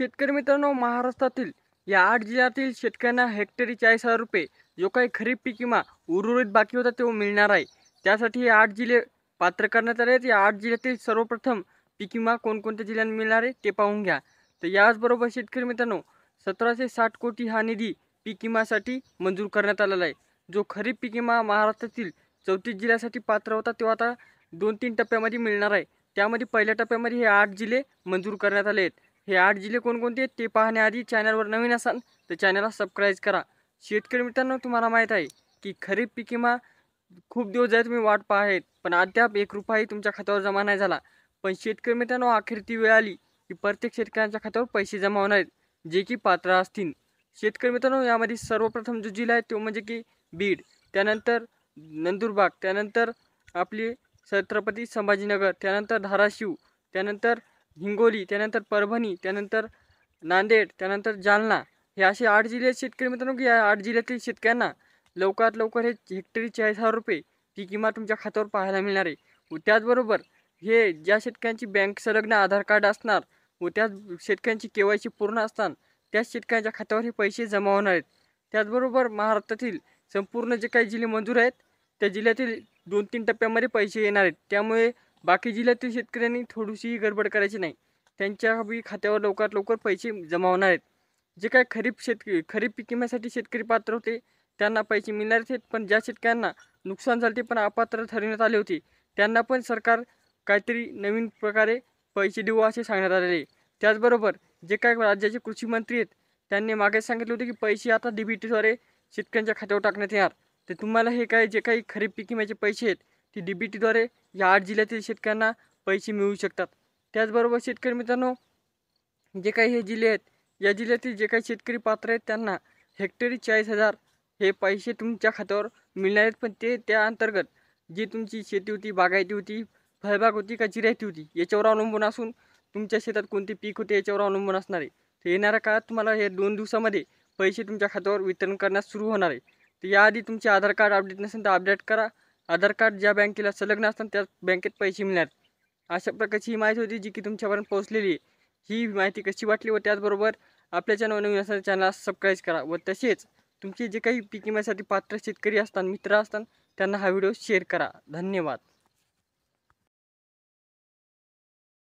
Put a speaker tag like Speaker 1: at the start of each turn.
Speaker 1: शेतकरी मित्रांनो, महाराष्ट्रातील या 8 जिल्ह्यातील शेतकऱ्यांना हेक्टरी 40,000 रुपये जो काही खरीप पीक विमा उर्वरित बाकी होता तो मिळणार आहे. त्यासाठी हे 8 जिल्हे पात्र करण्यात आले आहेत. या 8 जिल्ह्यातील सर्वप्रथम पीक विमा कोणकोणत्या जिल्ह्यांना मिळणार आहे ते पाहून घ्या. तर याचबरोबर शेतकरी मित्रांनो, 1760 कोटी हा निधी पीक विम्यासाठी मंजूर करण्यात आलेला आहे. जो खरीप पीक विमा महाराष्ट्रातील 34 जिल्ह्यासाठी पात्र होता तो आता 2-3 टप्प्यामध्ये मिळणार आहे. त्यामध्ये पहिल्या टप्प्यामध्ये हे 8 जिल्हे मंजूर करण्यात आले आहेत. हे 8 जिल्हे कोणकोणते आहेत ते पाहण्याआधी चॅनलवर नवीन असाल तर चॅनलला सबस्क्राईब करा. शेतकरी मित्रांनो, तुम्हाला माहीत आहे की खरीप पीक विमा खूप दिवस झाले तुम्ही वाट पाहत, पण अद्याप 1 रुपयाही तुमच्या खात्यावर जमा नाही झाला. पण शेतकरी मित्रांनो, अखेर ती वेळ आली की प्रत्येक शेतकऱ्यांच्या खात्यावर पैसे जमा होणार आहेत, जे की पात्र असतील. शेतकरी मित्रांनो, यामध्ये सर्वप्रथम जो जिल्हा आहे तो म्हणजे की बीड, त्यानंतर नंदुरबार, त्यानंतर आपली छत्रपती संभाजीनगर, त्यानंतर धाराशिव, त्यानंतर हिंगोली, त्यानंतर परभणी, त्यानंतर नांदेड, त्यानंतर जालना. हे असे 8 जिल्हे आहेत शेतकरी मित्रांनो, की या 8 जिल्ह्यातील शेतकऱ्यांना लवकरात लवकर हे हेक्टरी 40,000 रुपये पीक विमा तुमच्या खात्यावर पाहायला मिळणार आहे. व त्याचबरोबर हे ज्या शेतकऱ्यांची बँक संलग्न आधार कार्ड असणार व त्याच शेतकऱ्यांची KYC पूर्ण असणार त्याच शेतकऱ्यांच्या खात्यावर हे पैसे जमा होणार आहेत. त्याचबरोबर महाराष्ट्रातील संपूर्ण जे काही जिल्हे मंजूर आहेत त्या जिल्ह्यातील 2-3 टप्प्यामध्ये पैसे येणार आहेत. त्यामुळे बाकी जिल्ह्यातील शेतकऱ्यांनी थोडीशीही गडबड करायची नाही. त्यांच्या बी खात्यावर लवकरात लवकर पैसे जमा होणार आहेत. जे काही खरीप पीक विम्यासाठी शेतकरी पात्र होते त्यांना पैसे मिळणार आहेत. पण ज्या शेतकऱ्यांना नुकसान झाले ते पण अपात्र ठरवण्यात आले होते त्यांना पण सरकार काहीतरी नवीन प्रकारे पैसे देऊ असे सांगण्यात आलेले आहे. त्याचबरोबर जे काही राज्याचे कृषी मंत्री आहेत त्यांनी मागे सांगितले होते की पैसे आता DBTद्वारे शेतकऱ्यांच्या खात्यावर टाकण्यात येणार. तर तुम्हाला हे काय जे काही खरीप पीक विम्याचे पैसे आहेत ते DBTद्वारे या 8 जिल्ह्यातील शेतकऱ्यांना पैसे मिळू शकतात. त्याचबरोबर शेतकरी मित्रांनो, जे काही हे जिल्हे आहेत या जिल्ह्यातील जे काही शेतकरी पात्र आहेत त्यांना हेक्टरी 40,000 हे पैसे तुमच्या खात्यावर मिळणार आहेत. पण ते त्या अंतर्गत जी तुमची शेती होती, बागायती होती, फळबाग होती का जिरायती होती याच्यावर अवलंबून असून तुमच्या शेतात कोणते पीक होते याच्यावर अवलंबून असणार आहे. तर येणाऱ्या काळात तुम्हाला हे 2 दिवसामध्ये पैसे तुमच्या खात्यावर वितरण करण्यास सुरू होणार आहे. तर याआधी तुमचे आधार कार्ड अपडेट नसेल तर अपडेट करा. आधार कार्ड ज्या बँकेला संलग्न असतात त्याच बँकेत पैसे मिळणार. अशा प्रकारची ही माहिती होती जी की तुमच्यापर्यंत पोहोचलेली आहे. ही माहिती कशी वाटली व त्याचबरोबर आपल्या चॅनल नवीन असेल चॅनलला सबस्क्राईब करा व तसेच तुमचे जे काही पीक विम्यासाठी पात्र शेतकरी असतात, मित्र असतात त्यांना हा व्हिडिओ शेअर करा. धन्यवाद.